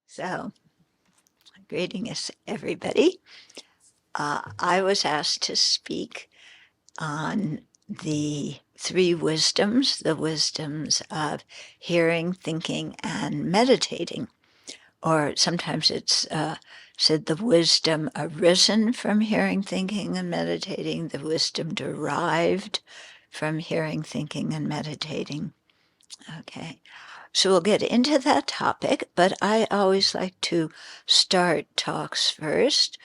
So, greetings, everybody. I was asked to speak on the three wisdoms, the wisdoms of hearing, thinking, and meditating. Or sometimes it's said the wisdom arisen from hearing, thinking, and meditating, the wisdom derived from hearing, thinking, and meditating. Okay. So we'll get into that topic, but I always like to start talks first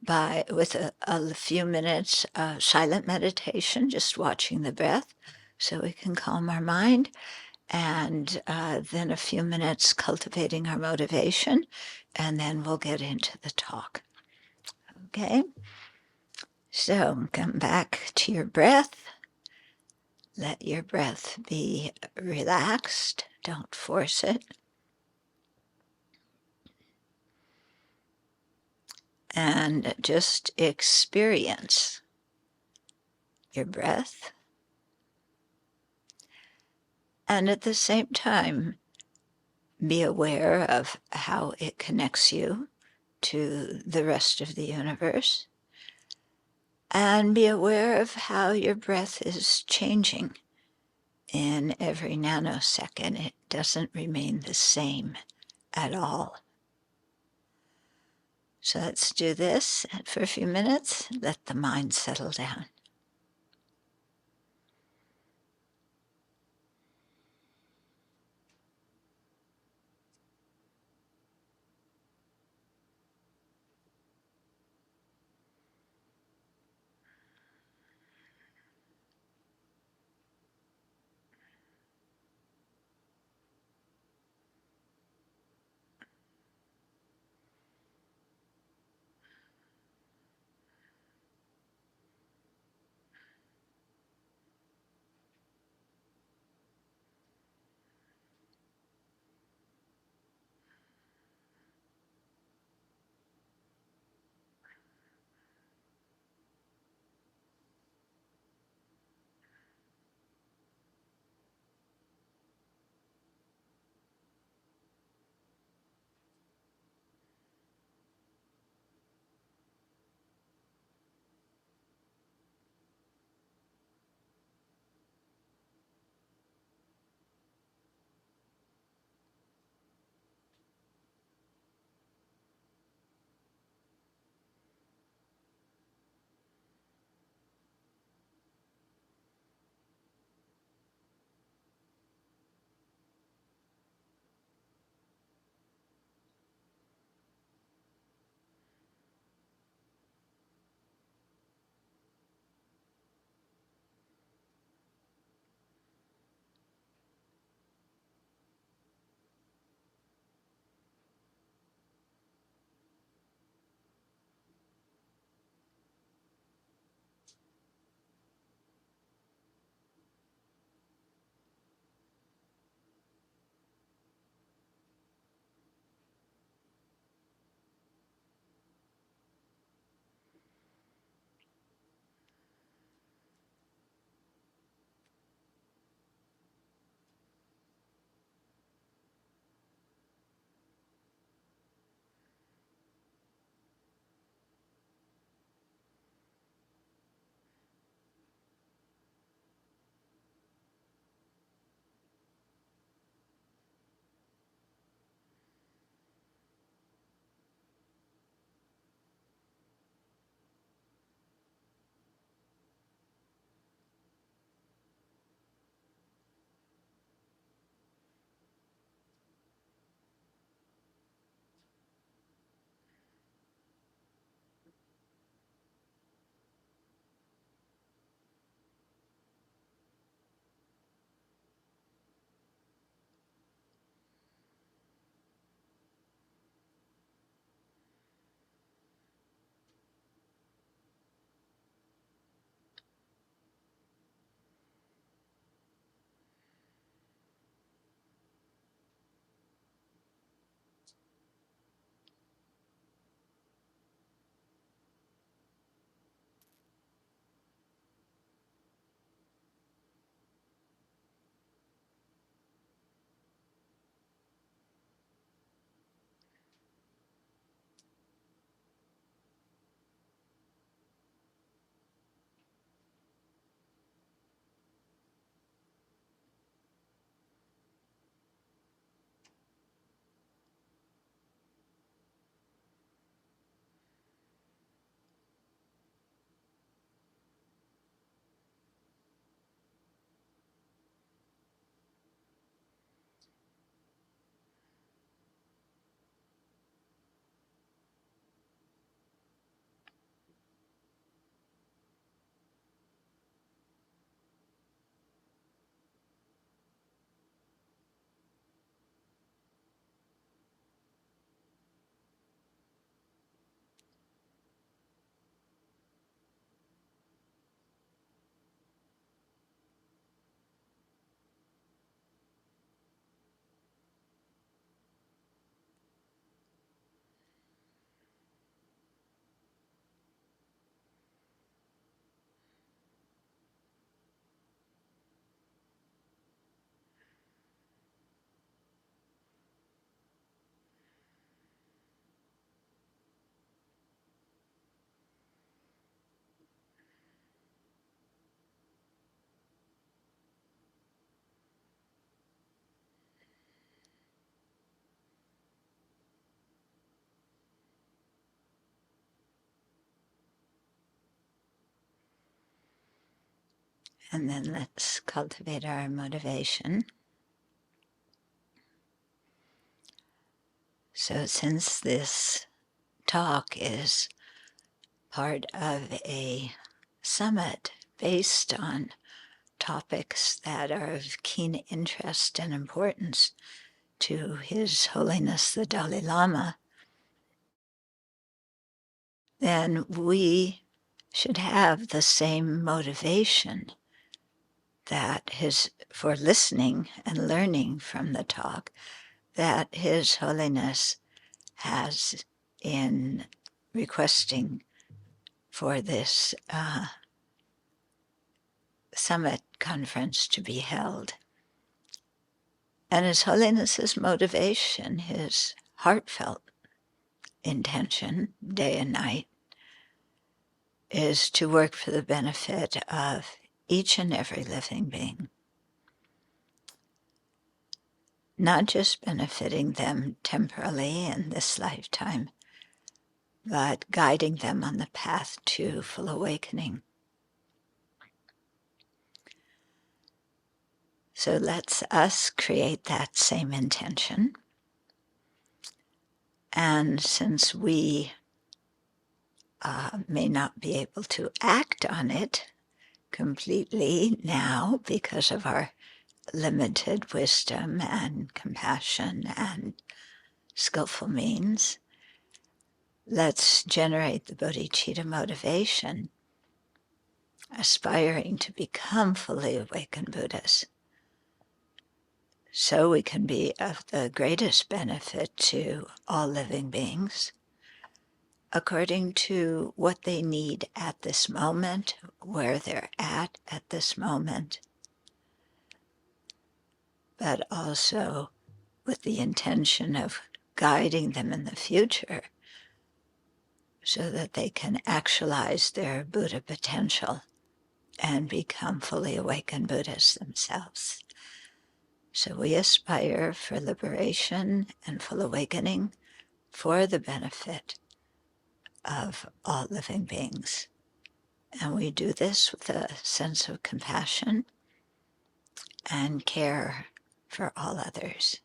with a few minutes silent meditation, just watching the breath so we can calm our mind, and then a few minutes cultivating our motivation, and then we'll get into the talk. Okay? So come back to your breath. Let your breath be relaxed. Don't force it. And just experience your breath. And at the same time, be aware of how it connects you to the rest of the universe. And be aware of how your breath is changing in every nanosecond. It doesn't remain the same at all. So let's do this for a few minutes. Let the mind settle down. And then let's cultivate our motivation. So since this talk is part of a summit based on topics that are of keen interest and importance to His Holiness the Dalai Lama, then we should have the same motivation that for listening and learning from the talk that His Holiness has in requesting for this summit conference to be held. And His Holiness's motivation, his heartfelt intention, day and night, is to work for the benefit of each and every living being. Not just benefiting them temporally in this lifetime, but guiding them on the path to full awakening. So let's us create that same intention. And since we may not be able to act on it completely now because of our limited wisdom and compassion and skillful means, let's generate the bodhicitta motivation, aspiring to become fully awakened Buddhas, so we can be of the greatest benefit to all living beings, according to what they need at this moment, where they're at this moment, but also with the intention of guiding them in the future so that they can actualize their Buddha potential and become fully awakened Buddhas themselves. So we aspire for liberation and full awakening for the benefit of all living beings. And we do this with a sense of compassion and care for all others.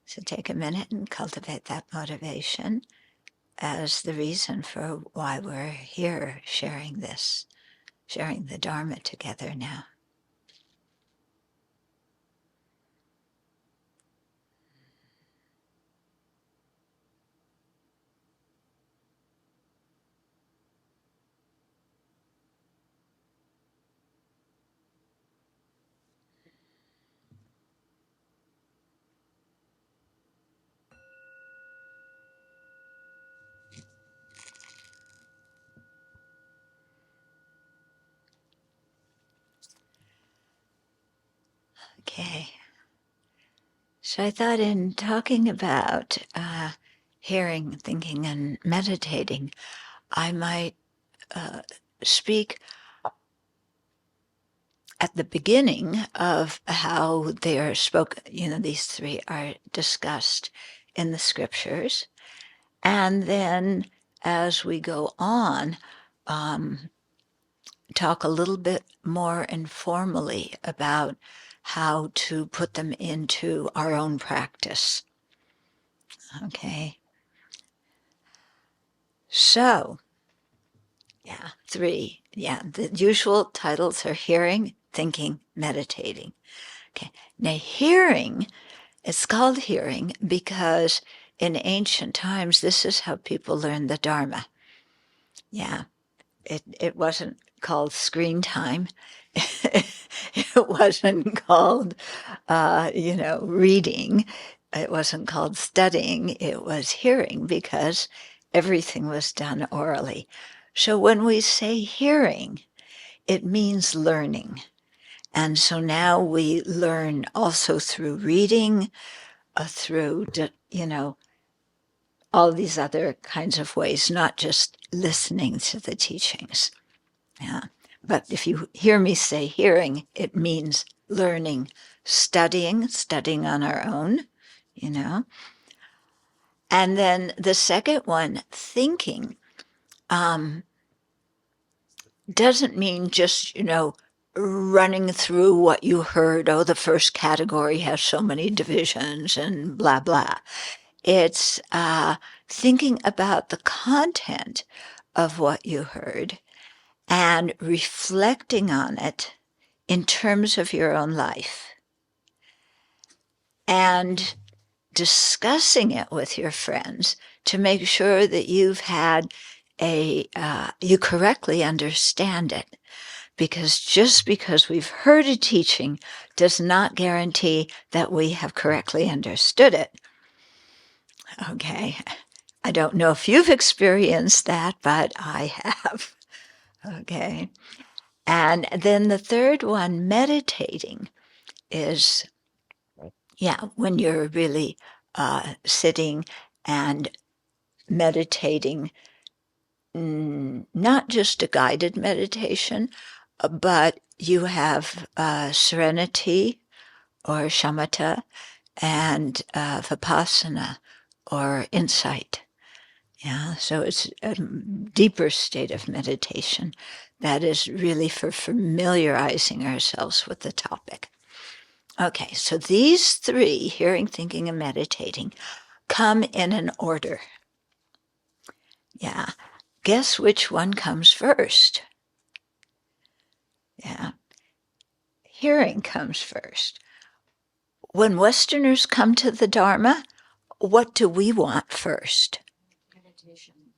So take a minute and cultivate that motivation as the reason for why we're here sharing this, sharing the Dharma together now. Okay. So I thought in talking about hearing, thinking, and meditating, I might speak at the beginning of how they are spoken, these three are discussed in the scriptures. And then as we go on, talk a little bit more informally about how to put them into our own practice. Okay. So, three. The usual titles are hearing, thinking, meditating. Okay. Now, hearing, it's called hearing because in ancient times, this is how people learned the Dharma. It wasn't called screen time. It wasn't called, reading. It wasn't called studying. It was hearing because everything was done orally. So when we say hearing, it means learning. And so now we learn also through reading, through, all these other kinds of ways, not just listening to the teachings. Yeah. But if you hear me say hearing, it means learning, studying on our own, And then the second one, thinking. doesn't mean just, running through what you heard. Oh, the first category has so many divisions and blah, blah. It's thinking about the content of what you heard and reflecting on it in terms of your own life and discussing it with your friends to make sure that you've had you correctly understand it. Because just because we've heard a teaching does not guarantee that we have correctly understood it. Okay. I don't know if you've experienced that, but I have. Okay. And then the third one, meditating, is, when you're really sitting and meditating, not just a guided meditation, but you have serenity or shamatha and vipassana or insight. Yeah, so it's a deeper state of meditation that is really for familiarizing ourselves with the topic. Okay, so these three, hearing, thinking, and meditating, come in an order. Yeah, guess which one comes first? Yeah, hearing comes first. When Westerners come to the Dharma, what do we want first?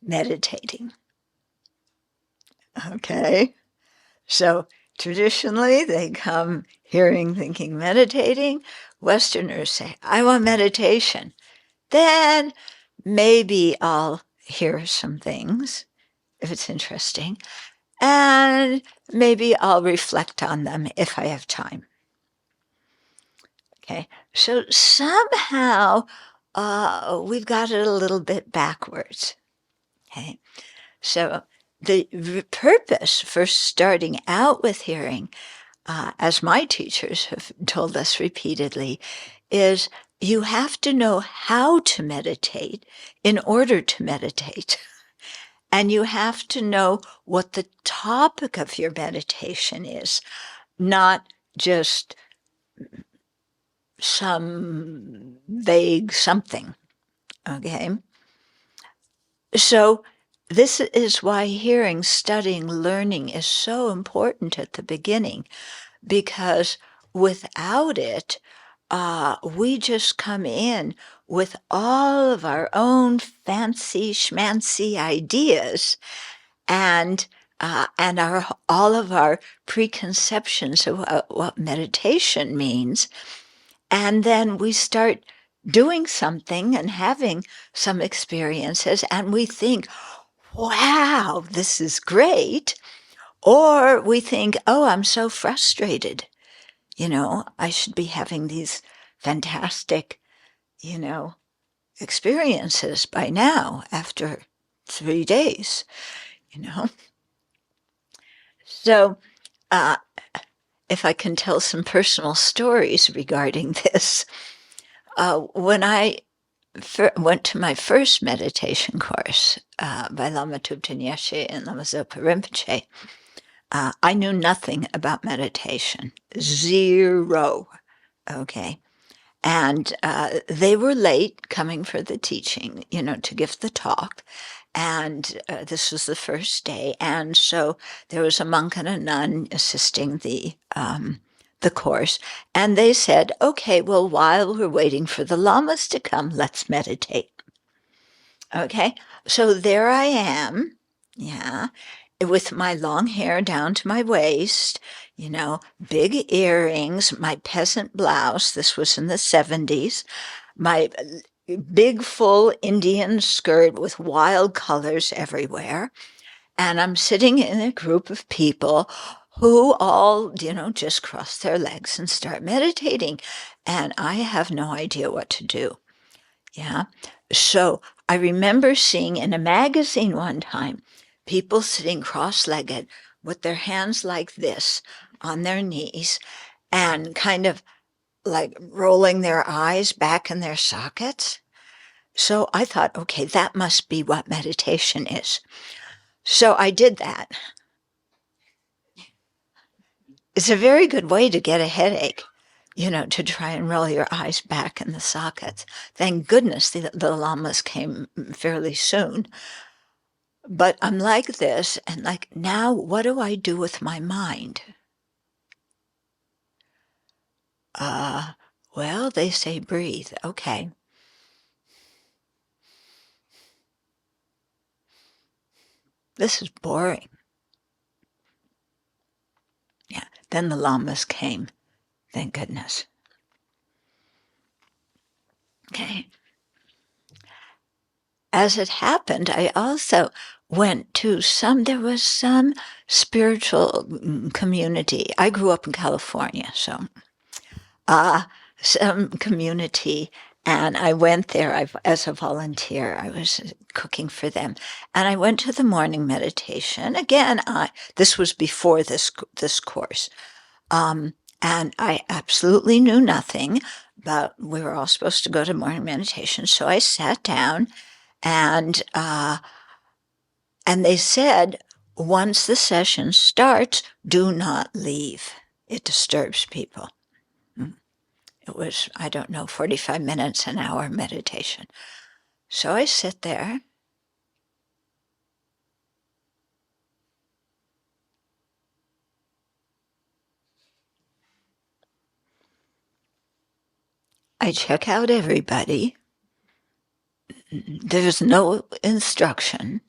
Meditating. Okay. So traditionally, they come hearing, thinking, meditating. Westerners say, I want meditation. Then maybe I'll hear some things if it's interesting, and maybe I'll reflect on them if I have time. Okay, so somehow we've got it a little bit backwards. Okay, so the purpose for starting out with hearing, as my teachers have told us repeatedly, is you have to know how to meditate in order to meditate. And you have to know what the topic of your meditation is, not just some vague something. Okay? So this is why hearing, studying, learning is so important at the beginning, because without it, we just come in with all of our own fancy schmancy ideas and all of our preconceptions of what meditation means. And then we start doing something and having some experiences, and we think, wow, this is great. Or we think, oh, I'm so frustrated. I should be having these fantastic, experiences by now after 3 days, So, if I can tell some personal stories regarding this, when I went to my first meditation course by Lama Thubten Yeshe and Lama Zopa Rinpoche, I knew nothing about meditation, zero. Okay. And they were late coming for the teaching, to give the talk. And this was the first day. And so there was a monk and a nun assisting the course. And they said, okay, well, while we're waiting for the lamas to come, let's meditate. Okay, so there I am, with my long hair down to my waist, big earrings, my peasant blouse. This was in the 70s. My big, full Indian skirt with wild colors everywhere. And I'm sitting in a group of people who all, just cross their legs and start meditating. And I have no idea what to do. Yeah. So I remember seeing in a magazine one time people sitting cross-legged with their hands like this on their knees and kind of like rolling their eyes back in their sockets. So I thought, okay, that must be what meditation is. So I did that. it's a very good way to get a headache, to try and roll your eyes back in the sockets. Thank goodness the lamas came fairly soon. But I'm like this, and like, now what do I do with my mind? Well, they say breathe. Okay. This is boring. Yeah. Then the lamas came. Thank goodness. Okay. As it happened, I also went to there was some spiritual community. I grew up in California, so some community, and I went there as a volunteer. I was cooking for them, and I went to the morning meditation. Again, this was before this course, and I absolutely knew nothing, but we were all supposed to go to morning meditation. So I sat down, and they said, once the session starts, do not leave. It disturbs people. It was, I don't know, 45 minutes, an hour meditation. So I sit there. I check out everybody. There's no instruction.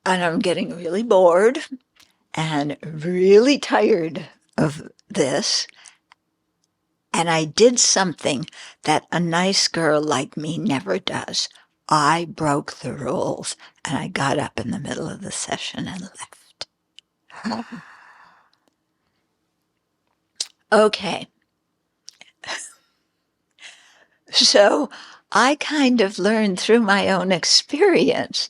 And I'm getting really bored and really tired of this. And I did something that a nice girl like me never does. I broke the rules, and I got up in the middle of the session and left. Okay. So I kind of learned through my own experience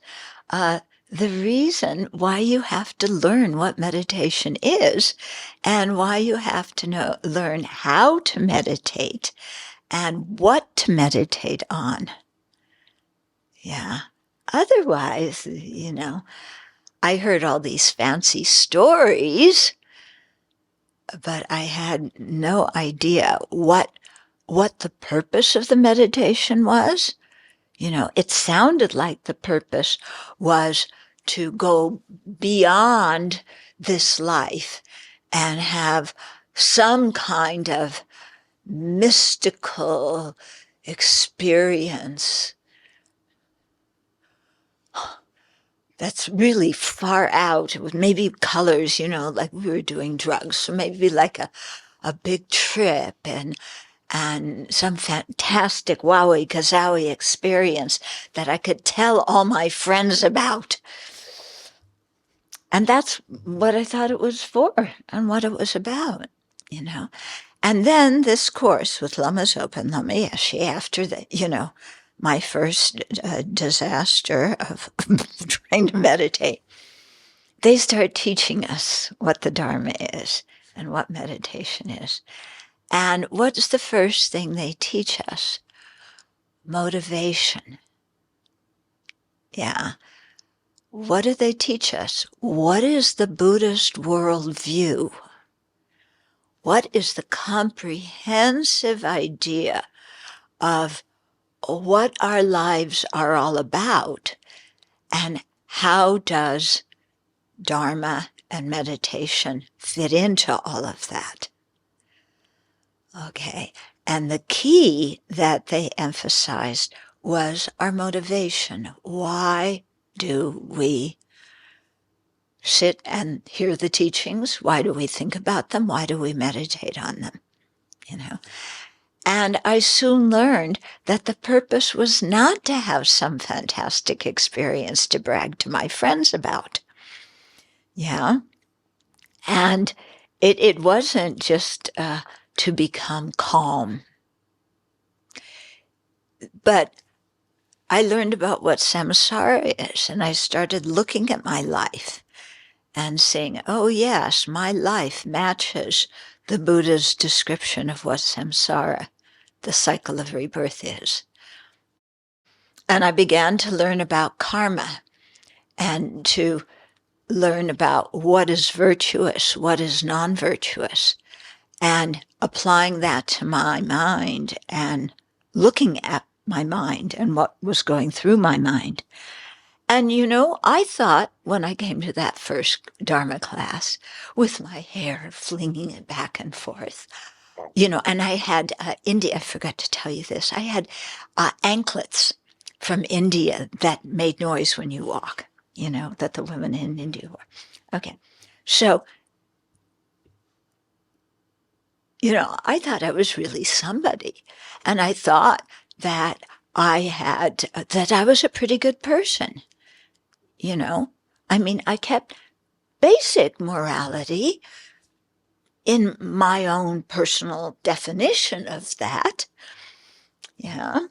the reason why you have to learn what meditation is, and why you have to learn how to meditate and what to meditate on. Yeah. Otherwise, I heard all these fancy stories, but I had no idea what the purpose of the meditation was. It sounded like the purpose was to go beyond this life and have some kind of mystical experience that's really far out, with maybe colors, like we were doing drugs. So maybe like a big trip and some fantastic wowie gazowie experience that I could tell all my friends about. And that's what I thought it was for and what it was about, And then this course with Lama Zopa and Lama Yeshe, after my first disaster of trying to meditate, they start teaching us what the Dharma is and what meditation is. And what's the first thing they teach us? Motivation. Yeah. What do they teach us? What is the Buddhist worldview? What is the comprehensive idea of what our lives are all about, and how does Dharma and meditation fit into all of that? Okay, and the key that they emphasized was our motivation. Why do we sit and hear the teachings? Why do we think about them? Why do we meditate on them? And I soon learned that the purpose was not to have some fantastic experience to brag to my friends about. Yeah. And it wasn't just to become calm. But I learned about what samsara is, and I started looking at my life and saying, oh yes, my life matches the Buddha's description of what samsara, the cycle of rebirth, is. And I began to learn about karma and to learn about what is virtuous, what is non-virtuous, and applying that to my mind and looking at my mind and what was going through my mind. And, I thought when I came to that first Dharma class with my hair flinging it back and forth, and I had India, I forgot to tell you this, I had anklets from India that made noise when you walk, that the women in India wore. Okay. So, I thought I was really somebody. And I thought that that I was a pretty good person. I kept basic morality in my own personal definition of that. Yeah.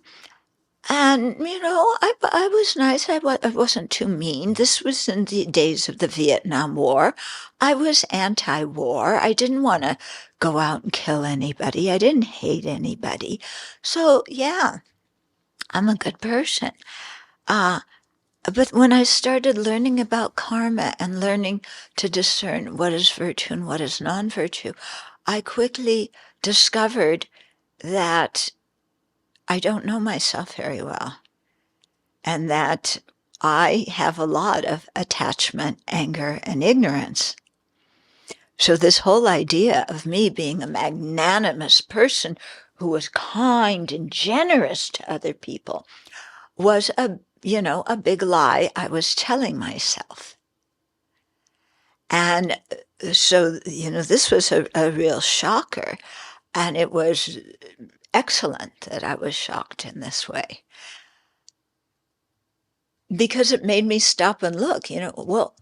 And, I was nice. I wasn't too mean. This was in the days of the Vietnam War. I was anti-war. I didn't want to go out and kill anybody. I didn't hate anybody. So, yeah, I'm a good person. But when I started learning about karma and learning to discern what is virtue and what is non-virtue, I quickly discovered that I don't know myself very well, and that I have a lot of attachment, anger, and ignorance. So this whole idea of me being a magnanimous person who was kind and generous to other people was a big lie I was telling myself. And so, this was a real shocker. And it was excellent that I was shocked in this way, because it made me stop and look, well,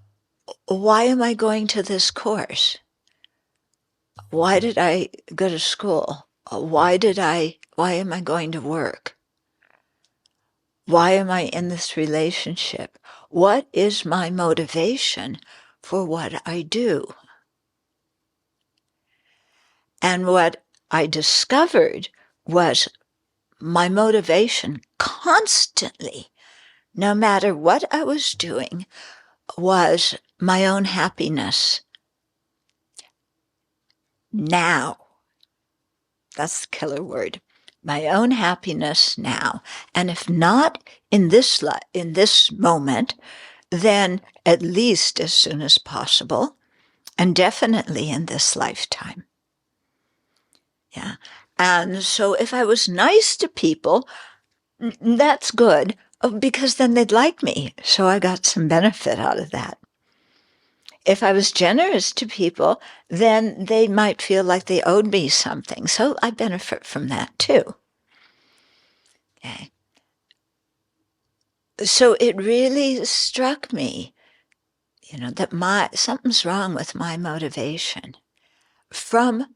why am I going to this course? Why did I go to school? Why am I going to work? Why am I in this relationship? What is my motivation for what I do? And what I discovered was my motivation constantly, no matter what I was doing, was my own happiness now. That's the killer word. My own happiness now. And if not in this moment, then at least as soon as possible, and definitely in this lifetime. Yeah. And so if I was nice to people, that's good, because then they'd like me. So I got some benefit out of that. If I was generous to people, then they might feel like they owed me something. So I benefit from that too. Okay. So it really struck me, that something's wrong with my motivation. From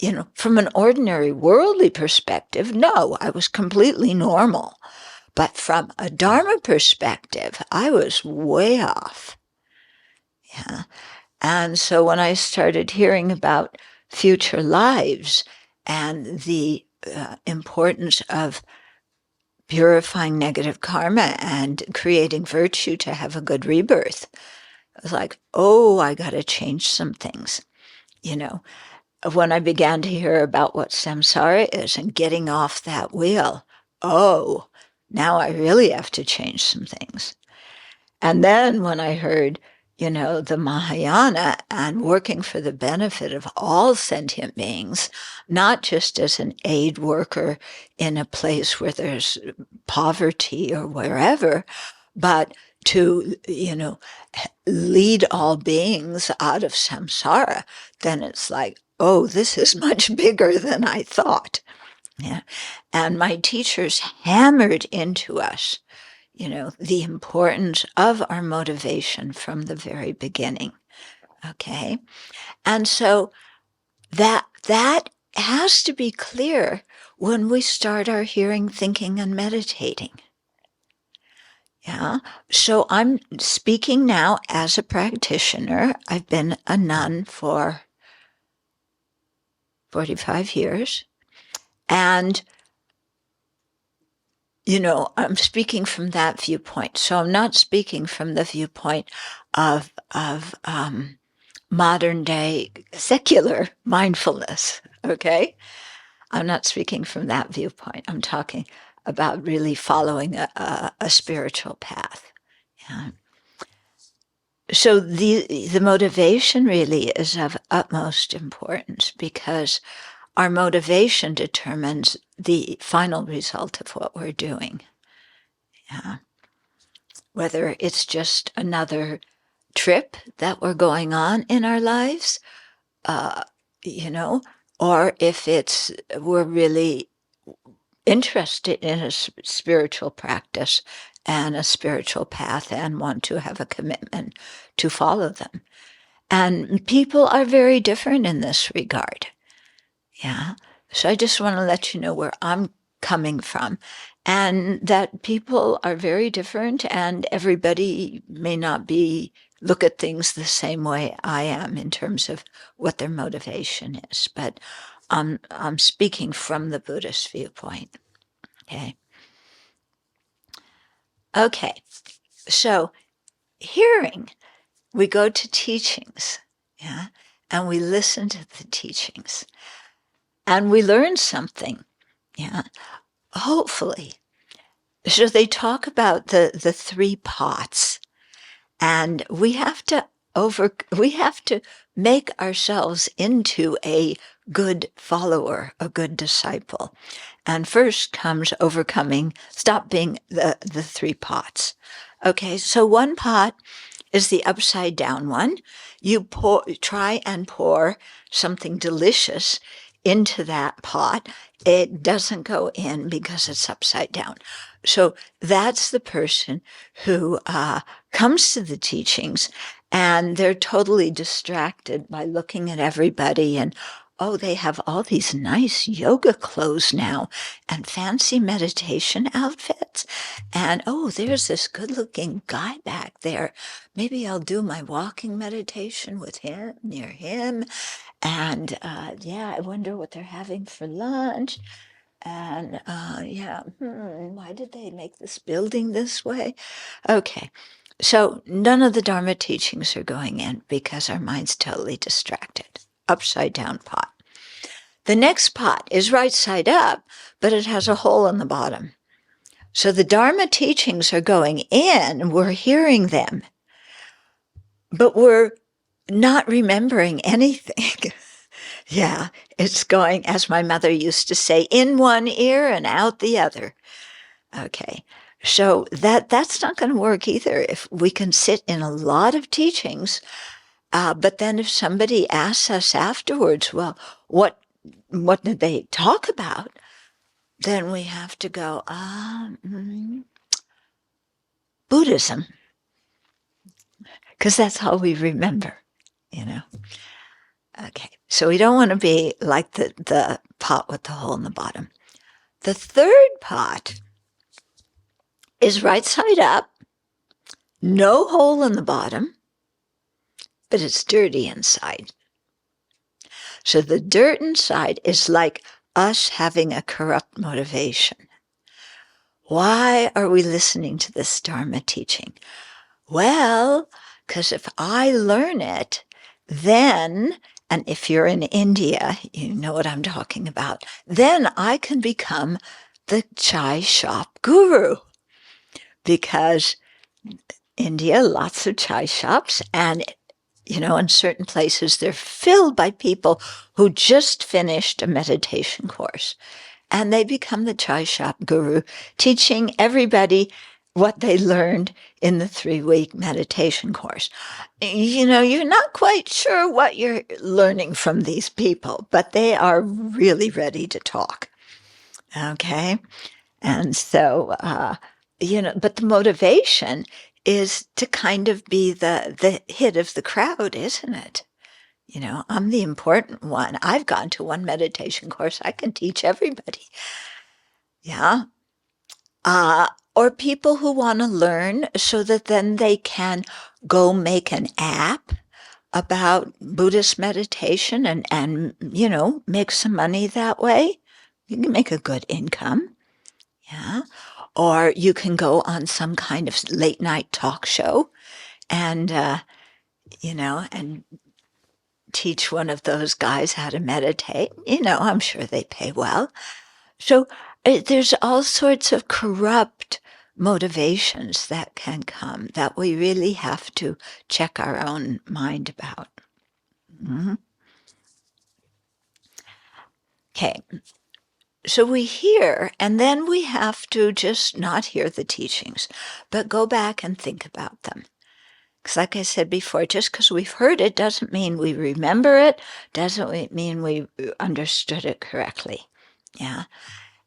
an ordinary worldly perspective, no, I was completely normal. But from a Dharma perspective, I was way off. Yeah. And so when I started hearing about future lives and the importance of purifying negative karma and creating virtue to have a good rebirth, I was like, oh, I got to change some things. When I began to hear about what samsara is and getting off that wheel, oh, now I really have to change some things. And then when I heard, the Mahayana and working for the benefit of all sentient beings, not just as an aid worker in a place where there's poverty or wherever, but to, lead all beings out of samsara, then it's like, oh, this is much bigger than I thought. Yeah. And my teachers hammered into us, the importance of our motivation from the very beginning. Okay. And so that has to be clear when we start our hearing, thinking, and meditating. Yeah. So I'm speaking now as a practitioner. I've been a nun for 45 years. And I'm speaking from that viewpoint. So I'm not speaking from the viewpoint of modern day secular mindfulness. Okay, I'm not speaking from that viewpoint. I'm talking about really following a spiritual path. Yeah. So the motivation really is of utmost importance, because our motivation determines the final result of what we're doing. Yeah. Whether it's just another trip that we're going on in our lives, uh, or if we're really interested in a spiritual practice and a spiritual path and want to have a commitment to follow them. And people are very different in this regard. Yeah. So I just want to let you know where I'm coming from, and that people are very different, and everybody may not look at things the same way I am in terms of what their motivation is. But I'm speaking from the Buddhist viewpoint. Okay. Okay. So hearing, we go to teachings, yeah, and we listen to the teachings, and we learn something, yeah, hopefully. So they talk about the three pots, and we have to make ourselves into a good follower, a good disciple. And first comes stop being the three pots. Okay, so one pot is the upside down one. You try and pour something delicious into that pot. It doesn't go in because it's upside down. So that's the person who comes to the teachings, and they're totally distracted by looking at everybody, and oh, they have all these nice yoga clothes now and fancy meditation outfits. And oh, there's this good-looking guy back there. Maybe I'll do my walking meditation with him, near him. And yeah, I wonder what they're having for lunch. And yeah, why did they make this building this way? Okay, so none of the Dharma teachings are going in because our mind's totally distracted. Upside down pot. The next pot is right side up, but it has a hole in the bottom. So the Dharma teachings are going in, we're hearing them, but we're not remembering anything. Yeah, it's going, as my mother used to say, in one ear and out the other. Okay, so that's not going to work either. If we can sit in a lot of teachings, but then if somebody asks us afterwards, well, what did they talk about? Then we have to go, Buddhism, because that's how we remember, Okay, so we don't want to be like the pot with the hole in the bottom. The third pot is right side up, no hole in the bottom, but it's dirty inside. So the dirt inside is like us having a corrupt motivation. Why are we listening to this Dharma teaching? Well, because if I learn it, then, and if you're in India, you know what I'm talking about, then I can become the chai shop guru. Because India, lots of chai shops, and in certain places, they're filled by people who just finished a meditation course. And they become the chai shop guru, teaching everybody what they learned in the 3-week meditation course. You're not quite sure what you're learning from these people, but they are really ready to talk. Okay? And so, but the motivation is to kind of be the hit of the crowd, isn't it? I'm the important one. I've gone to one meditation course. I can teach everybody. Yeah. Or people who want to learn so that then they can go make an app about Buddhist meditation and make some money that way. You can make a good income. Yeah. Or you can go on some kind of late night talk show and, and teach one of those guys how to meditate. I'm sure they pay well. So there's all sorts of corrupt motivations that can come that we really have to check our own mind about. Mm-hmm. Okay. So we hear, and then we have to just not hear the teachings, but go back and think about them. Because like I said before, just because we've heard it doesn't mean we remember it, doesn't mean we understood it correctly. Yeah.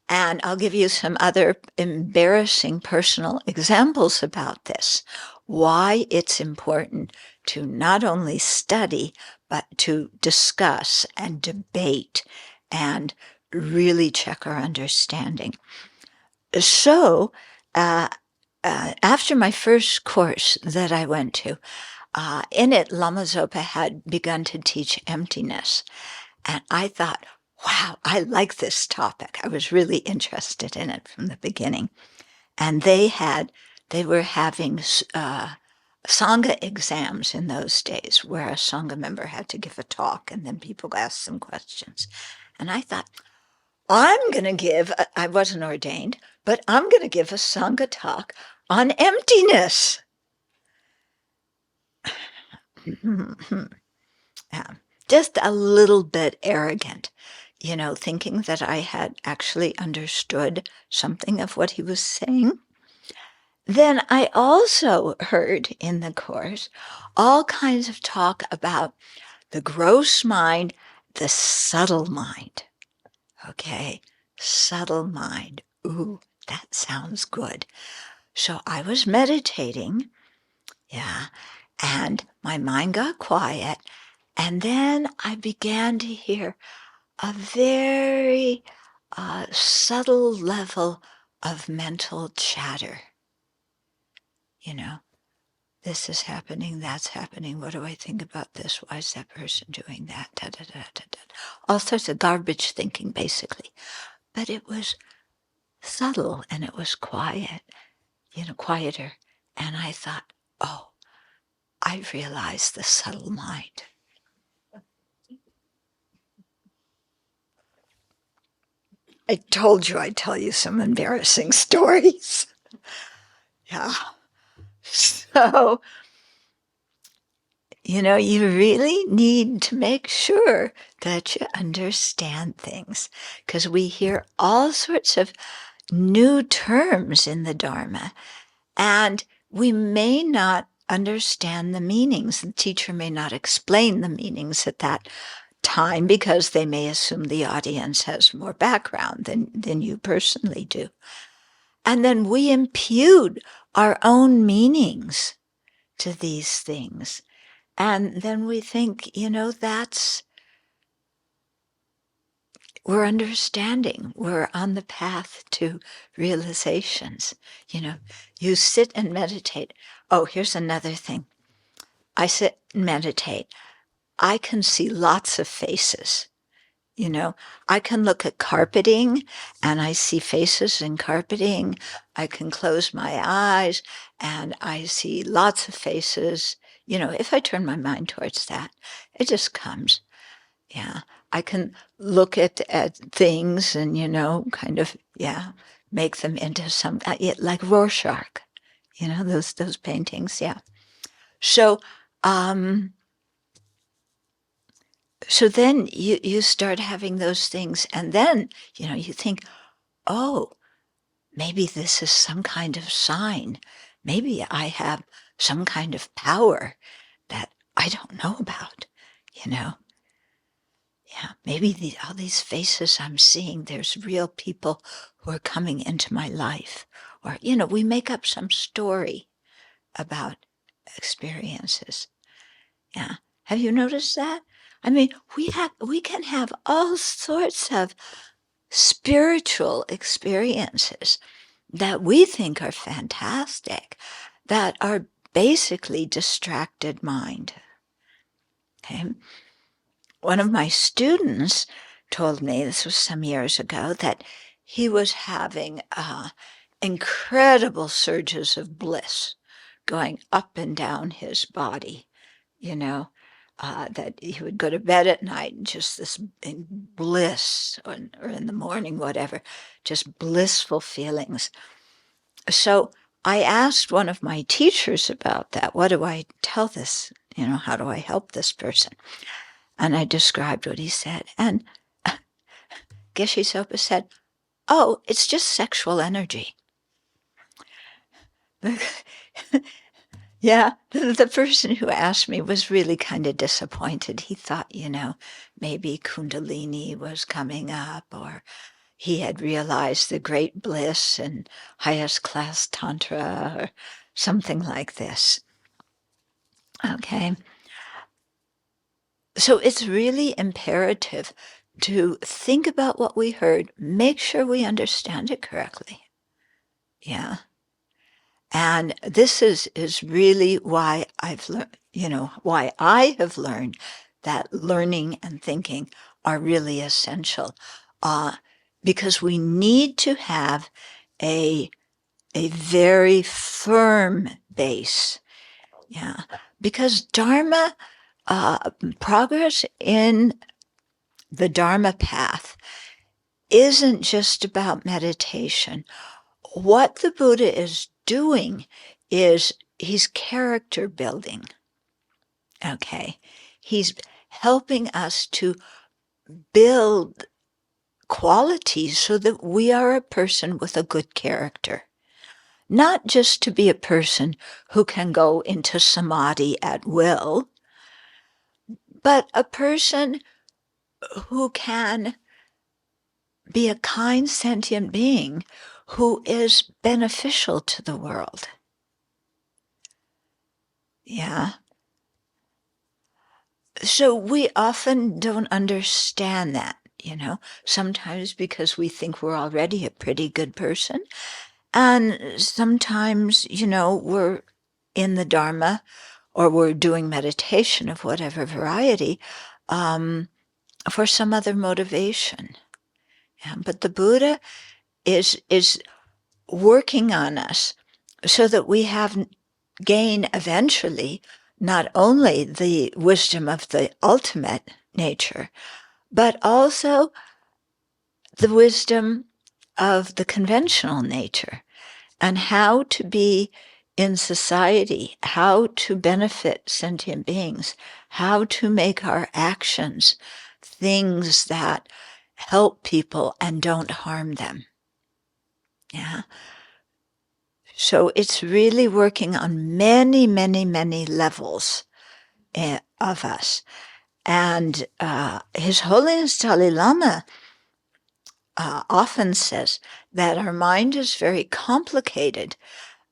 And I'll give you some other embarrassing personal examples about this. Why it's important to not only study, but to discuss and debate and really check our understanding. So, after my first course that I went to, in it, Lama Zopa had begun to teach emptiness. And I thought, wow, I like this topic. I was really interested in it from the beginning. And they were having Sangha exams in those days where a Sangha member had to give a talk and then people asked some questions. And I thought, I wasn't ordained, but I'm going to give a Sangha talk on emptiness. Just a little bit arrogant, thinking that I had actually understood something of what he was saying. Then I also heard in the course all kinds of talk about the gross mind, the subtle mind. Okay, subtle mind. Ooh, that sounds good. So I was meditating, and my mind got quiet, and then I began to hear a very subtle level of mental chatter. This is happening, that's happening. What do I think about this? Why is that person doing that? Da, da, da, da, da. All sorts of garbage thinking, basically. But it was subtle and it was quiet, quieter. And I thought, oh, I realized the subtle mind. I told you I'd tell you some embarrassing stories. Yeah. So, you really need to make sure that you understand things, because we hear all sorts of new terms in the Dharma, and we may not understand the meanings. The teacher may not explain the meanings at that time because they may assume the audience has more background than you personally do. And then we impute our own meanings to these things. And then we think, we're understanding. We're on the path to realizations. You sit and meditate. Oh, here's another thing. I sit and meditate. I can see lots of faces. I can look at carpeting and I see faces in carpeting. I can close my eyes and I see lots of faces. If I turn my mind towards that, it just comes. Yeah. I can look at things and, kind of, make them into some, like Rorschach, those paintings. Yeah. So, so then you start having those things, and then, you think, oh, maybe this is some kind of sign. Maybe I have some kind of power that I don't know about, Yeah, maybe all these faces I'm seeing, there's real people who are coming into my life. Or, we make up some story about experiences. Yeah. Have you noticed that? I mean, we can have all sorts of spiritual experiences that we think are fantastic, that are basically distracted mind. Okay. One of my students told me, this was some years ago, that he was having incredible surges of bliss going up and down his body, that he would go to bed at night and just this bliss, or in the morning, whatever, just blissful feelings. So I asked one of my teachers about that. What do I tell this? How do I help this person? And I described what he said. And Geshe Sopa said, "Oh, it's just sexual energy." Yeah, the person who asked me was really kind of disappointed. He thought, maybe Kundalini was coming up, or he had realized the great bliss in highest class Tantra, or something like this. Okay. So it's really imperative to think about what we heard, make sure we understand it correctly. Yeah. And this is really why I've learned, why I have learned that learning and thinking are really essential, because we need to have a very firm base. Yeah, because Dharma, progress in the Dharma path isn't just about meditation. What the Buddha is doing is he's character building. Okay. He's helping us to build qualities so that we are a person with a good character. Not just to be a person who can go into samadhi at will, but a person who can be a kind sentient being who is beneficial to the world. Yeah. So we often don't understand that, sometimes because we think we're already a pretty good person. And sometimes, we're in the Dharma or we're doing meditation of whatever variety for some other motivation. Yeah, but the Buddha is working on us so that we gain eventually not only the wisdom of the ultimate nature, but also the wisdom of the conventional nature and how to be in society, how to benefit sentient beings, how to make our actions things that help people and don't harm them. Yeah. So it's really working on many, many, many levels of us. And His Holiness Dalai Lama often says that our mind is very complicated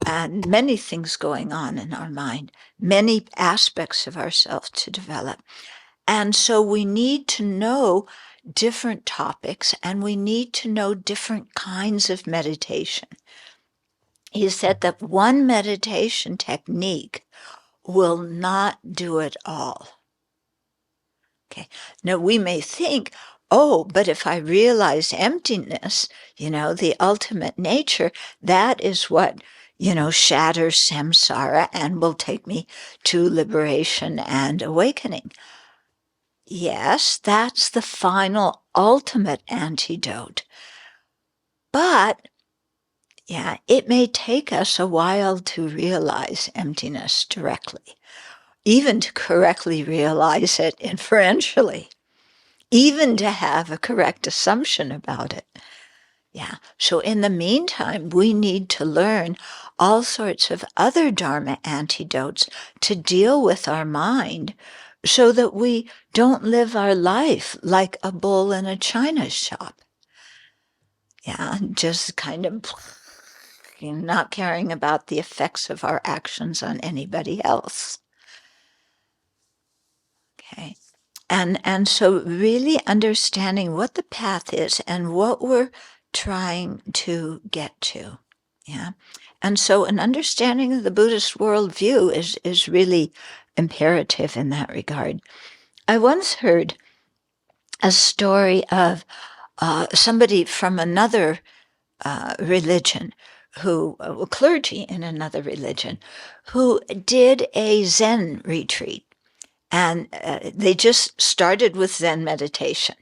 and many things going on in our mind, many aspects of ourselves to develop. And so we need to know different topics and we need to know different kinds of meditation. He said that one meditation technique will not do it all. Okay. Now we may think, oh, but if I realize emptiness, the ultimate nature, that is what, shatters samsara and will take me to liberation and awakening. Yes, that's the final ultimate antidote. But yeah, it may take us a while to realize emptiness directly, even to correctly realize it inferentially, even to have a correct assumption about it. Yeah, so in the meantime, we need to learn all sorts of other Dharma antidotes to deal with our mind so that we don't live our life like a bull in a china shop. Yeah, just kind of not caring about the effects of our actions on anybody else. Okay. And so really understanding what the path is and what we're trying to get to. Yeah. And so an understanding of the Buddhist worldview is really imperative in that regard. I once heard a story of somebody from another religion who were clergy in another religion, who did a Zen retreat. And they just started with Zen meditation,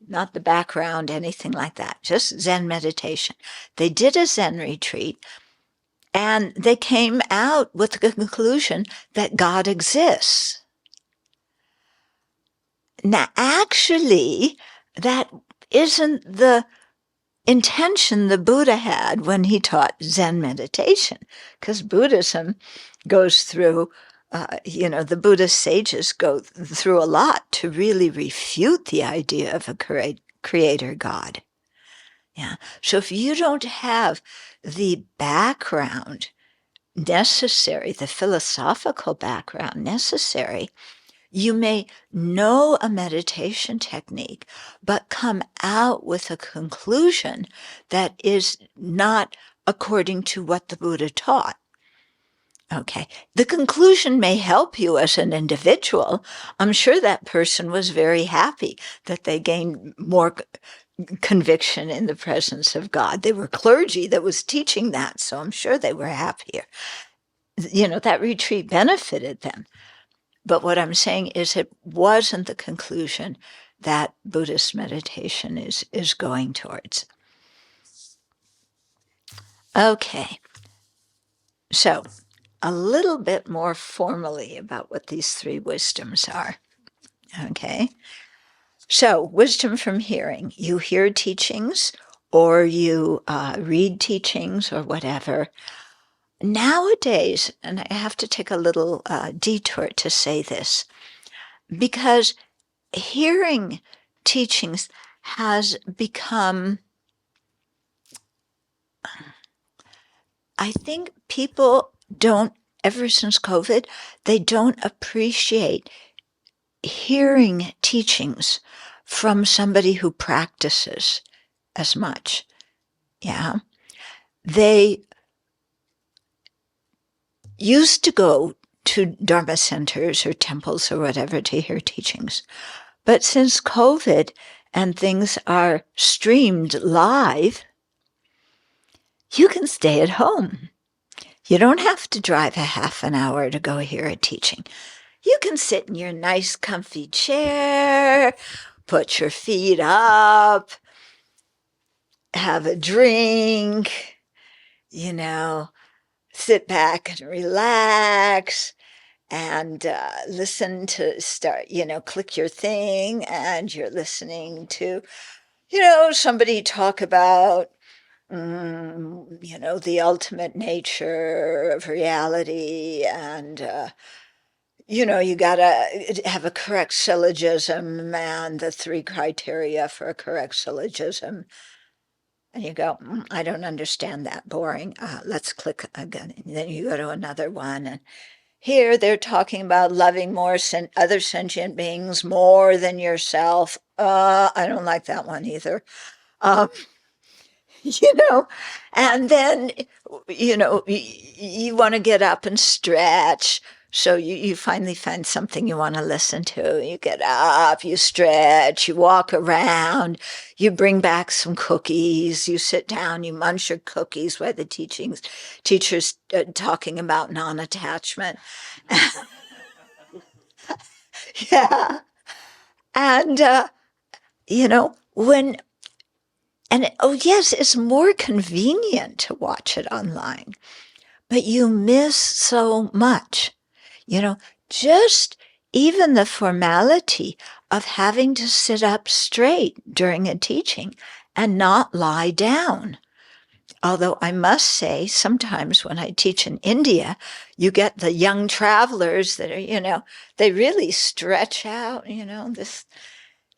not the background, anything like that, just Zen meditation. They did a Zen retreat, and they came out with the conclusion that God exists. Now, actually, that isn't the intention the Buddha had when he taught Zen meditation, because Buddhism goes through, the Buddhist sages go through a lot to really refute the idea of a creator God. Yeah. So if you don't have the background necessary, the philosophical background necessary, you may know a meditation technique, but come out with a conclusion that is not according to what the Buddha taught. Okay. The conclusion may help you as an individual. I'm sure that person was very happy that they gained more conviction in the presence of God. They were clergy that was teaching that, so I'm sure they were happier. That retreat benefited them. But what I'm saying is it wasn't the conclusion that Buddhist meditation is going towards. Okay. So a little bit more formally about what these three wisdoms are. Okay. So wisdom from hearing. You hear teachings or you read teachings or whatever. Nowadays, and I have to take a little detour to say this, because hearing teachings has become, I think people don't, ever since COVID, they don't appreciate hearing teachings from somebody who practices as much. Yeah. They used to go to Dharma centers or temples or whatever to hear teachings. But since COVID and things are streamed live, you can stay at home. You don't have to drive a half an hour to go hear a teaching. You can sit in your nice comfy chair, put your feet up, have a drink, sit back and relax and listen to click your thing and you're listening to, somebody talk about, the ultimate nature of reality and, you gotta have a correct syllogism and the 3 criteria for a correct syllogism. And you go, I don't understand that, boring. Let's click again. And then you go to another one. And here they're talking about loving more other sentient beings more than yourself. I don't like that one either. And then, you want to get up and stretch. So you finally find something you want to listen to. You get up, you stretch, you walk around, you bring back some cookies, you sit down, you munch your cookies while the teacher's talking about non-attachment. Yeah. And, yes, it's more convenient to watch it online, but you miss so much. Just even the formality of having to sit up straight during a teaching and not lie down. Although I must say, sometimes when I teach in India, you get the young travelers that are, they really stretch out, this,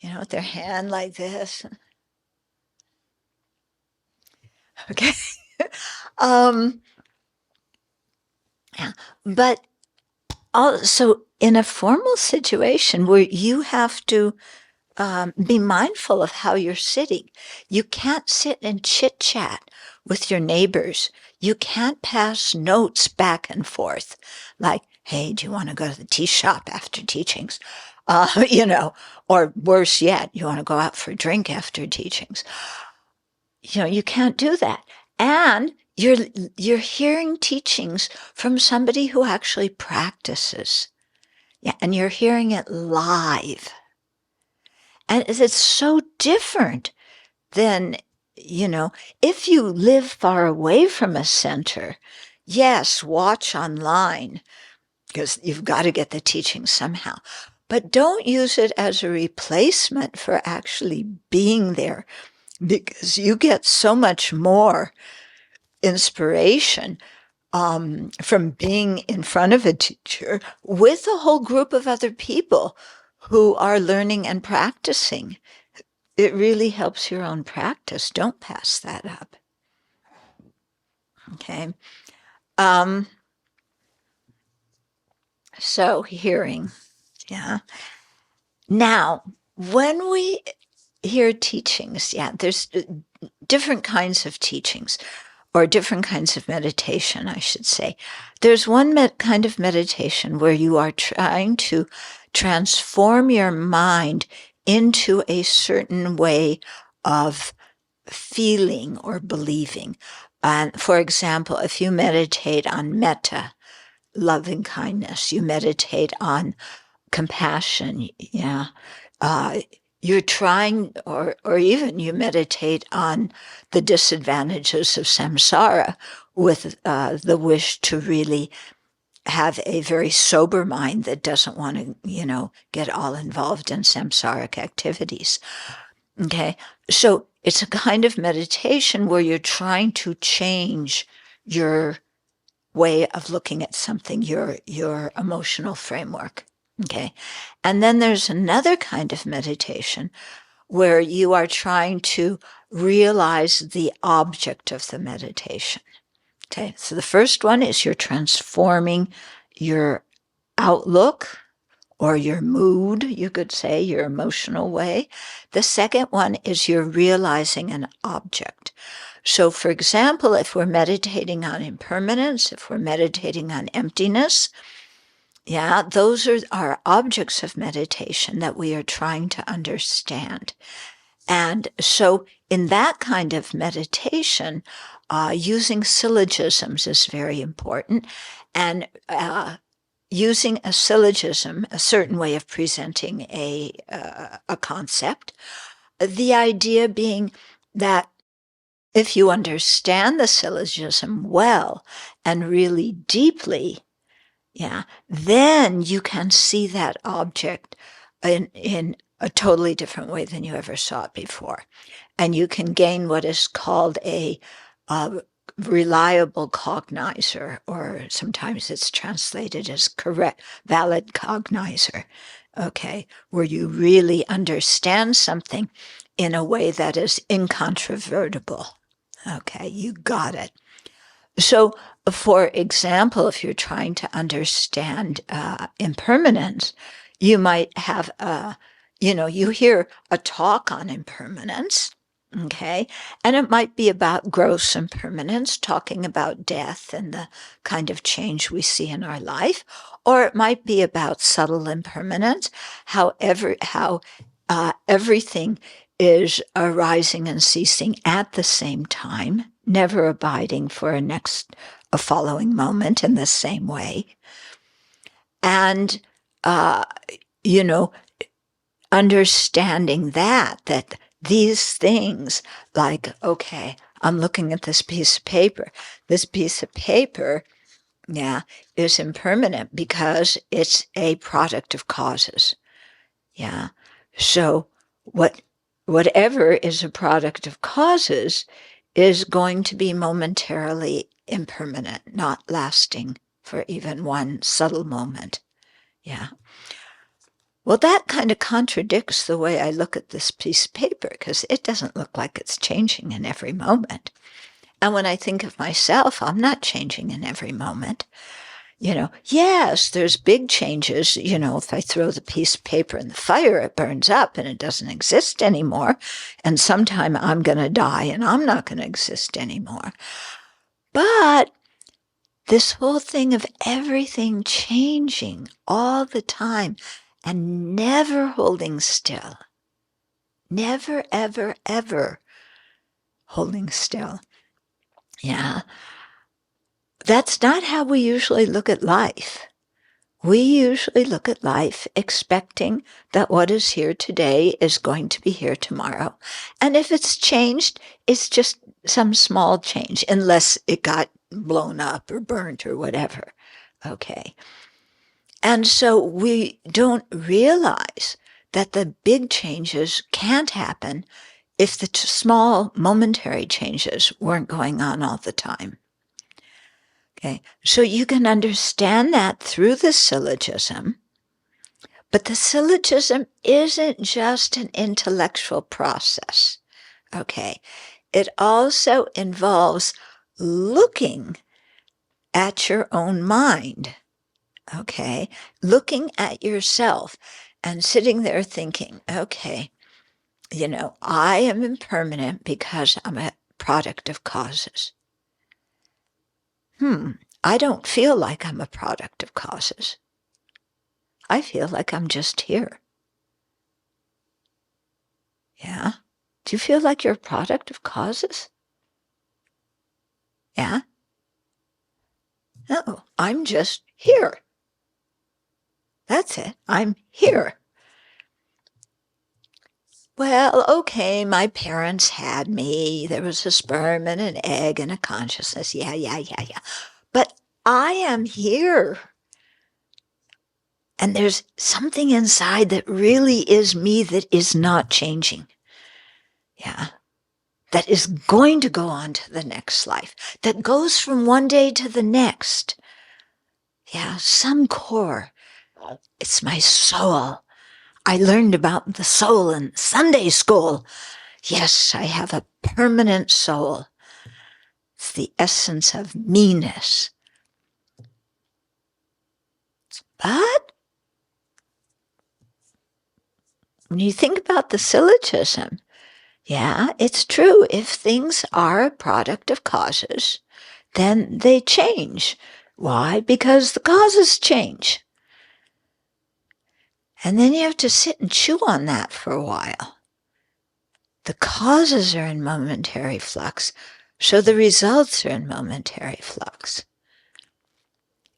with their hand like this. Okay. Yeah. But also in a formal situation where you have to be mindful of how you're sitting, you can't sit and chit chat with your neighbors. You can't pass notes back and forth like, hey, do you want to go to the tea shop after teachings? Or worse yet, you want to go out for a drink after teachings. You can't do that. And you're hearing teachings from somebody who actually practices. Yeah, and you're hearing it live. And it's so different than, if you live far away from a center, yes, watch online because you've got to get the teaching somehow. But don't use it as a replacement for actually being there, because you get so much more inspiration from being in front of a teacher with a whole group of other people who are learning and practicing. It really helps your own practice. Don't pass that up. Okay. So hearing, yeah. Now, when we hear teachings, there's different kinds of teachings, or different kinds of meditation, I should say. There's one kind of meditation where you are trying to transform your mind into a certain way of feeling or believing. And for example, if you meditate on metta, loving kindness, you meditate on compassion, you're trying, or even you meditate on the disadvantages of samsara with the wish to really have a very sober mind that doesn't want to, get all involved in samsaric activities. Okay, so it's a kind of meditation where you're trying to change your way of looking at something, your emotional framework. Okay. And then there's another kind of meditation where you are trying to realize the object of the meditation. Okay. So the first one is you're transforming your outlook or your mood, you could say, your emotional way. The second one is you're realizing an object. So, for example, if we're meditating on impermanence, if we're meditating on emptiness, those are our objects of meditation that we are trying to understand. And so in that kind of meditation, using syllogisms is very important. And using a syllogism, a certain way of presenting a concept, the idea being that if you understand the syllogism well and really deeply, then you can see that object in a totally different way than you ever saw it before. And you can gain what is called a reliable cognizer, or sometimes it's translated as correct, valid cognizer, okay, where you really understand something in a way that is incontrovertible. Okay, you got it. So, for example, if you're trying to understand impermanence, you might have you hear a talk on impermanence, okay, and it might be about gross impermanence, talking about death and the kind of change we see in our life, or it might be about subtle impermanence, how everything is arising and ceasing at the same time, never abiding for a following moment in the same way. And, understanding that these things, like, okay, I'm looking at this piece of paper. This piece of paper, is impermanent because it's a product of causes. So whatever is a product of causes is going to be momentarily impermanent, not lasting for even one subtle moment. Well, that kind of contradicts the way I look at this piece of paper, because it doesn't look like it's changing in every moment. And when I think of myself, I'm not changing in every moment. Yes, there's big changes. If I throw the piece of paper in the fire, it burns up and it doesn't exist anymore. And sometime I'm going to die and I'm not going to exist anymore. But this whole thing of everything changing all the time and never holding still, never, ever, ever holding still. Yeah. That's not how we usually look at life. We usually look at life expecting that what is here today is going to be here tomorrow. And if it's changed, it's just some small change, unless it got blown up or burnt or whatever. Okay. And so we don't realize that the big changes can't happen if the small momentary changes weren't going on all the time. Okay, so you can understand that through the syllogism, but the syllogism isn't just an intellectual process. Okay, it also involves looking at your own mind. Okay, looking at yourself and sitting there thinking, okay, I am impermanent because I'm a product of causes. I don't feel like I'm a product of causes. I feel like I'm just here. Yeah? Do you feel like you're a product of causes? Yeah? No, I'm just here. That's it. I'm here. Well, okay, my parents had me. There was a sperm and an egg and a consciousness. Yeah. But I am here. And there's something inside that really is me that is not changing. Yeah. That is going to go on to the next life. That goes from one day to the next. Yeah. Some core. It's my soul. I learned about the soul in Sunday school. Yes, I have a permanent soul. It's the essence of meanness. But when you think about the syllogism, yeah, it's true. If things are a product of causes, then they change. Why? Because the causes change. And then you have to sit and chew on that for a while. The causes are in momentary flux, so the results are in momentary flux.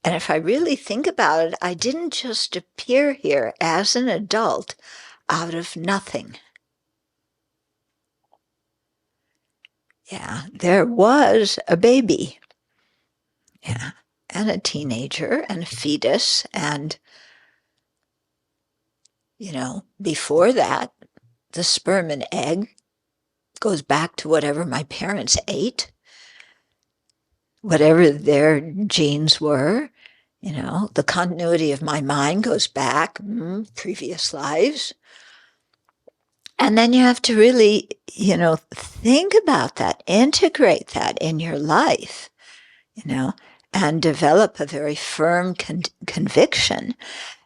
And if I really think about it, I didn't just appear here as an adult out of nothing. Yeah, there was a baby. Yeah, and a teenager and a fetus. And, before that, the sperm and egg goes back to whatever my parents ate, whatever their genes were. The continuity of my mind goes back, previous lives. And then you have to really, think about that, integrate that in your life, and develop a very firm conviction.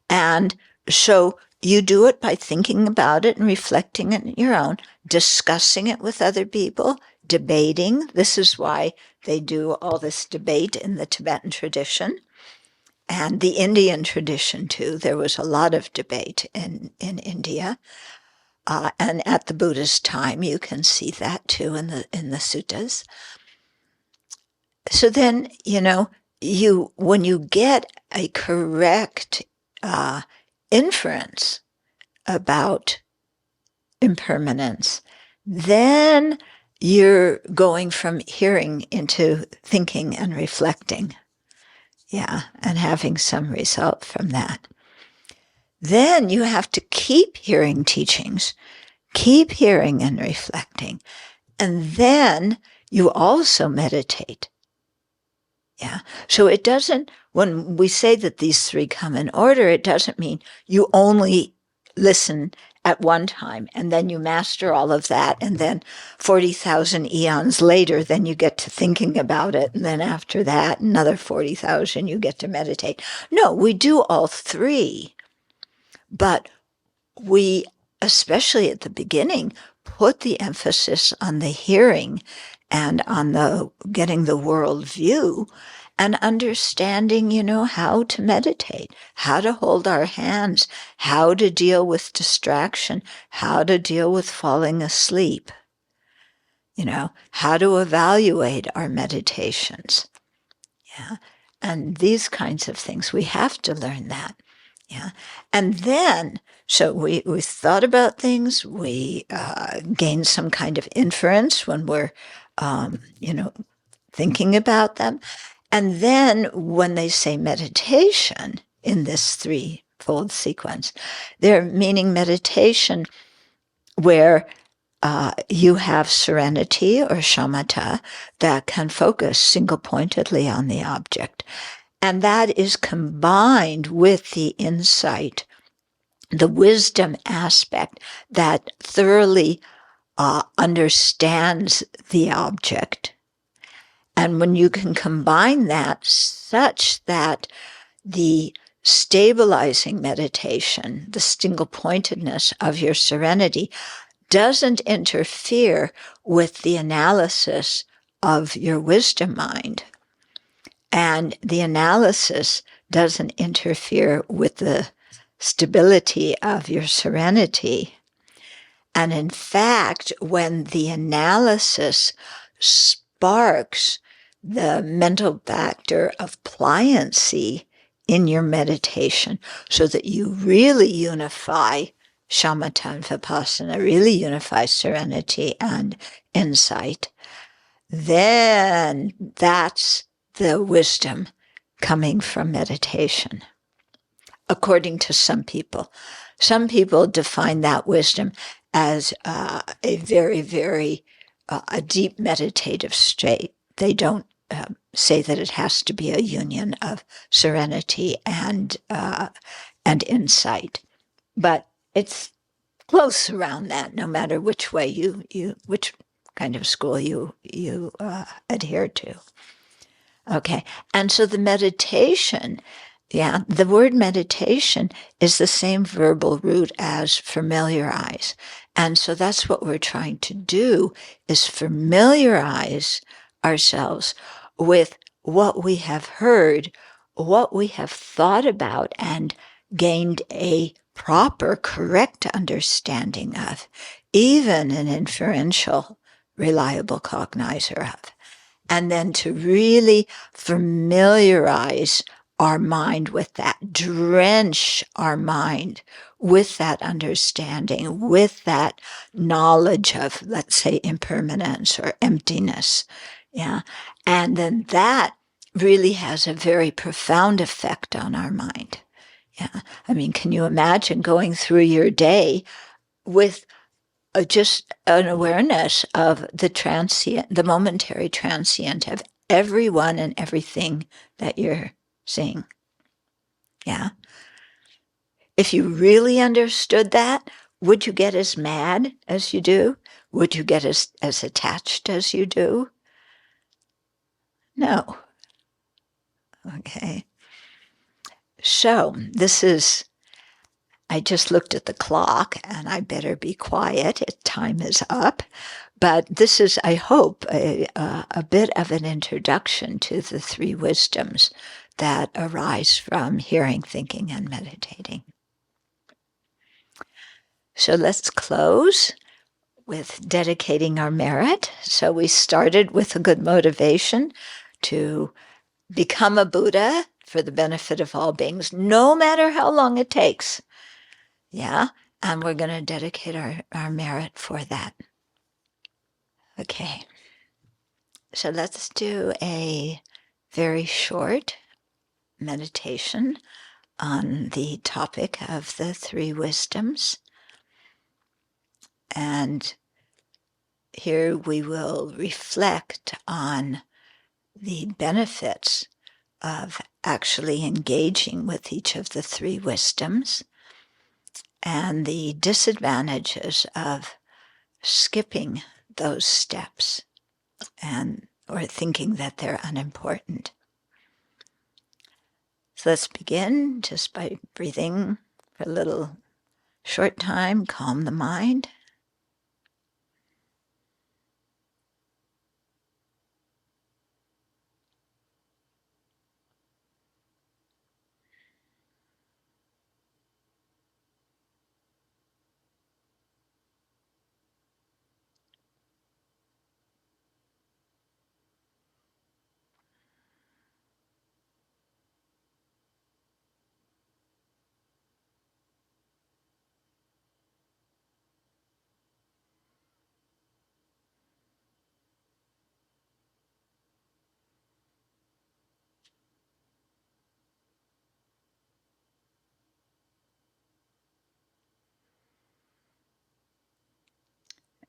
And so you do it by thinking about it and reflecting it on your own, discussing it with other people, debating. This is why they do all this debate in the Tibetan tradition and the Indian tradition too. There was a lot of debate in India. And at the Buddha's time, you can see that too in the suttas. So then, when you get a correct inference about impermanence, then you're going from hearing into thinking and reflecting. Yeah, and having some result from that. Then you have to keep hearing teachings, keep hearing and reflecting, and then you also meditate. Yeah. So it doesn't, when we say that these three come in order, it doesn't mean you only listen at one time and then you master all of that, and then 40,000 eons later, then you get to thinking about it, and then after that, another 40,000, you get to meditate. No, we do all three. But we, especially at the beginning, put the emphasis on the hearing and on the getting the world view and understanding, how to meditate, how to hold our hands, how to deal with distraction, how to deal with falling asleep. how to evaluate our meditations. Yeah. And these kinds of things, we have to learn that. Yeah. And then, so we thought about things, we gain some kind of inference when we're, thinking about them. And then when they say meditation in this threefold sequence, they're meaning meditation where you have serenity or shamatha that can focus single-pointedly on the object. And that is combined with the insight, the wisdom aspect that thoroughly understands the object. And when you can combine that such that the stabilizing meditation, the single-pointedness of your serenity, doesn't interfere with the analysis of your wisdom mind. And the analysis doesn't interfere with the stability of your serenity. And in fact, when the analysis sparks the mental factor of pliancy in your meditation so that you really unify shamatha and vipassana, really unify serenity and insight, then that's the wisdom coming from meditation. According to some people define that wisdom as a very, very a deep meditative state. They don't say that it has to be a union of serenity and insight, but it's close around that. No matter which way which kind of school you adhere to. Okay, and so the meditation. Yeah, the word meditation is the same verbal root as familiarize. And so that's what we're trying to do, is familiarize ourselves with what we have heard, what we have thought about, and gained a proper, correct understanding of, even an inferential, reliable cognizer of. And then to really familiarize our mind with that, drench our mind with that understanding, with that knowledge of, let's say, impermanence or emptiness. Yeah. And then that really has a very profound effect on our mind. Yeah. I mean, can you imagine going through your day with just an awareness of the transient, the momentary transient of everyone and everything that you're seeing? Yeah. If you really understood that, would you get as mad as you do? Would you get as attached as you do? No. Okay. So I just looked at the clock and I better be quiet. Time is up. But this is, I hope, a bit of an introduction to the three wisdoms that arise from hearing, thinking, and meditating. So let's close with dedicating our merit. So we started with a good motivation to become a Buddha for the benefit of all beings, no matter how long it takes. Yeah, and we're going to dedicate our merit for that. Okay, so let's do a very short meditation on the topic of the three wisdoms. And here we will reflect on the benefits of actually engaging with each of the three wisdoms and the disadvantages of skipping those steps or thinking that they're unimportant. So let's begin just by breathing for a little short time, calm the mind.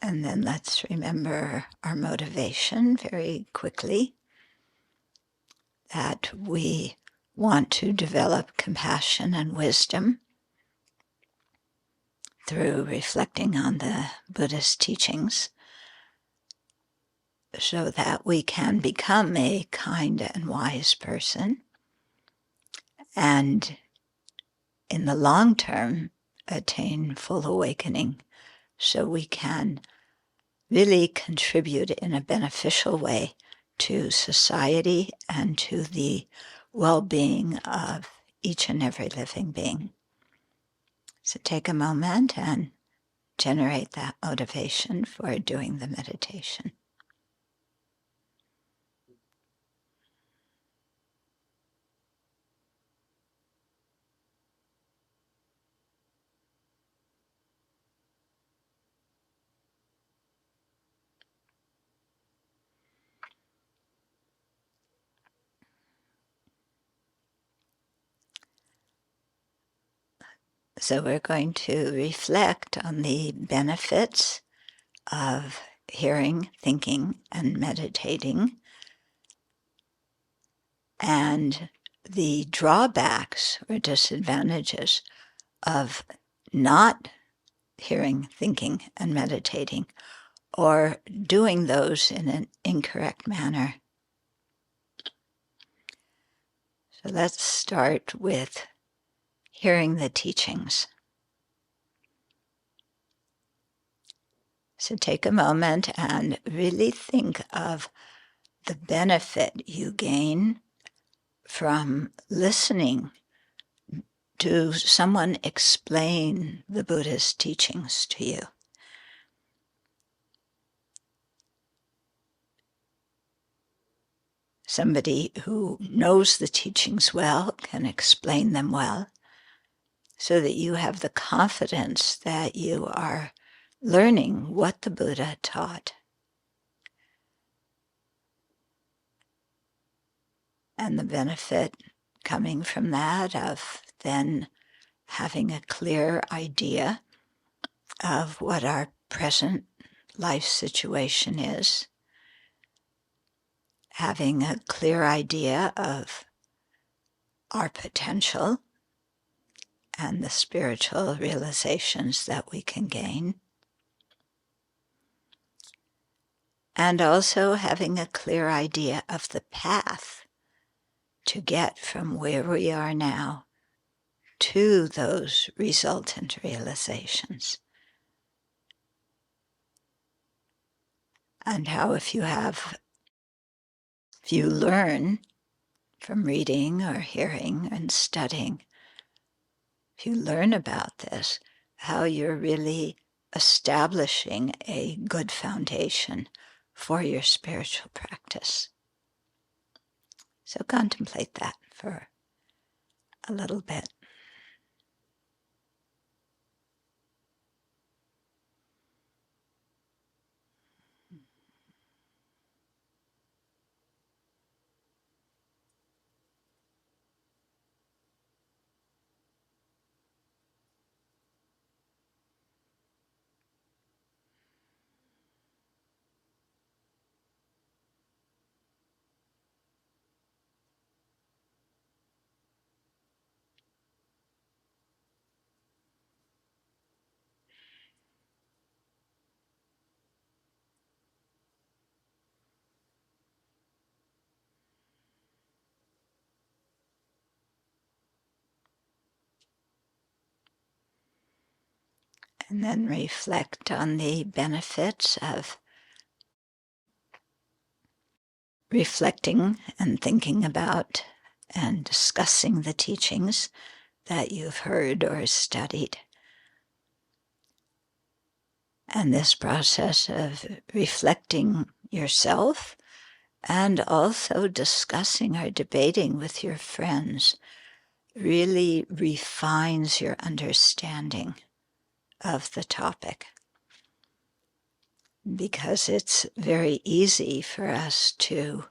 And then let's remember our motivation very quickly, that we want to develop compassion and wisdom through reflecting on the Buddhist teachings so that we can become a kind and wise person, and in the long term attain full awakening, so we can really contribute in a beneficial way to society and to the well-being of each and every living being. So take a moment and generate that motivation for doing the meditation. So we're going to reflect on the benefits of hearing, thinking, and meditating, and the drawbacks or disadvantages of not hearing, thinking, and meditating, or doing those in an incorrect manner. So let's start with hearing the teachings. So take a moment and really think of the benefit you gain from listening to someone explain the Buddha's teachings to you. Somebody who knows the teachings well can explain them well, so that you have the confidence that you are learning what the Buddha taught. And the benefit coming from that of then having a clear idea of what our present life situation is, having a clear idea of our potential and the spiritual realizations that we can gain, and also having a clear idea of the path to get from where we are now to those resultant realizations. And how if you learn from reading or hearing and studying, if you learn about this, how you're really establishing a good foundation for your spiritual practice. So contemplate that for a little bit. And then reflect on the benefits of reflecting and thinking about and discussing the teachings that you've heard or studied. And this process of reflecting yourself and also discussing or debating with your friends really refines your understanding of the topic, because it's very easy for us to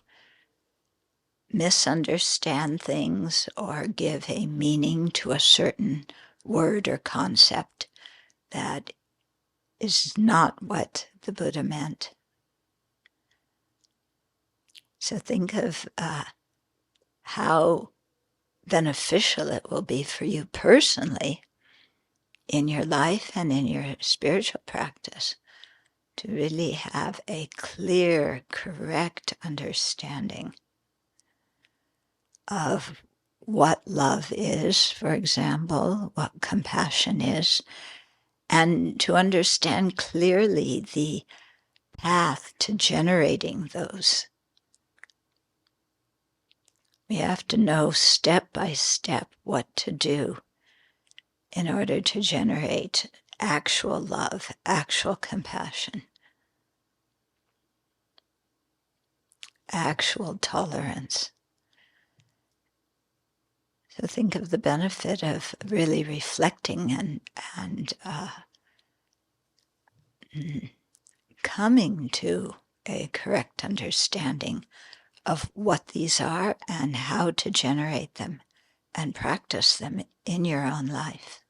misunderstand things or give a meaning to a certain word or concept that is not what the Buddha meant. So think of how beneficial it will be for you personally in your life and in your spiritual practice to really have a clear, correct understanding of what love is, for example, what compassion is, and to understand clearly the path to generating those. We have to know step by step what to do in order to generate actual love, actual compassion, actual tolerance. So think of the benefit of really reflecting and coming to a correct understanding of what these are and how to generate them and practice them in your own life.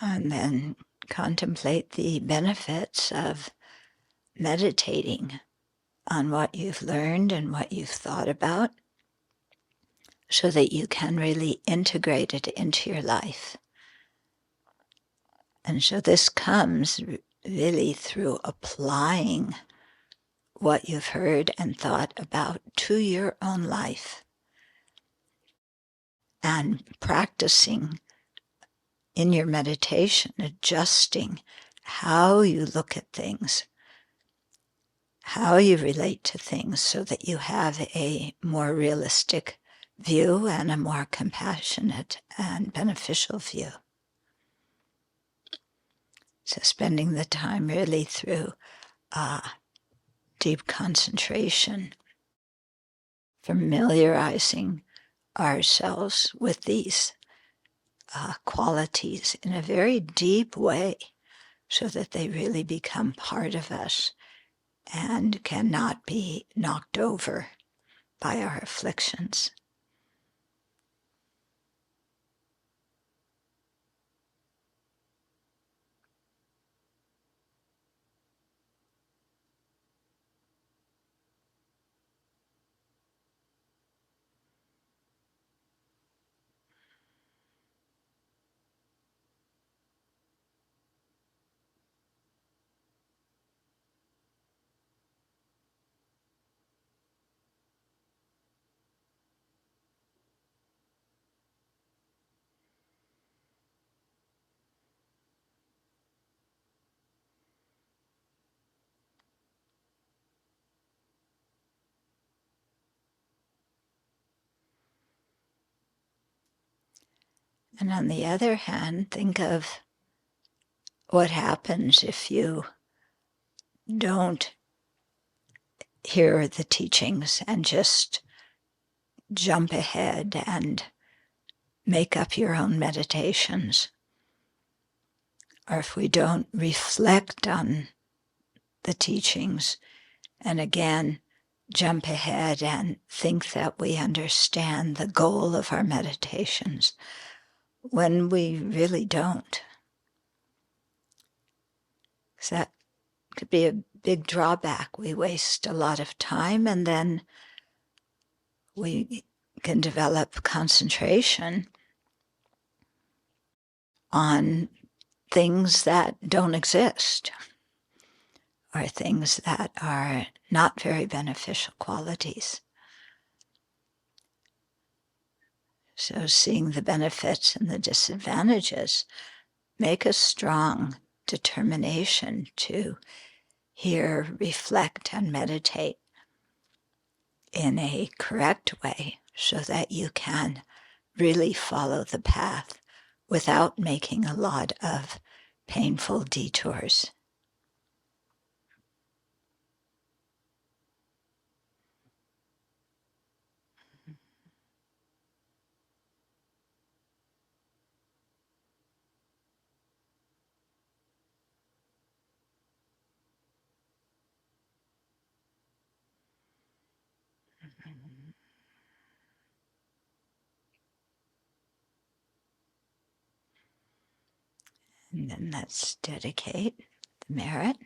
And then contemplate the benefits of meditating on what you've learned and what you've thought about so that you can really integrate it into your life. And so this comes really through applying what you've heard and thought about to your own life and practicing in your meditation, adjusting how you look at things, how you relate to things so that you have a more realistic view and a more compassionate and beneficial view. So spending the time really through deep concentration, familiarizing ourselves with these qualities in a very deep way so that they really become part of us and cannot be knocked over by our afflictions. And on the other hand, think of what happens if you don't hear the teachings and just jump ahead and make up your own meditations. Or if we don't reflect on the teachings and again jump ahead and think that we understand the goal of our meditations when we really don't. So that could be a big drawback. We waste a lot of time, and then we can develop concentration on things that don't exist, or things that are not very beneficial qualities. So seeing the benefits and the disadvantages make a strong determination to hear, reflect, and meditate in a correct way so that you can really follow the path without making a lot of painful detours. And then let's dedicate the merit.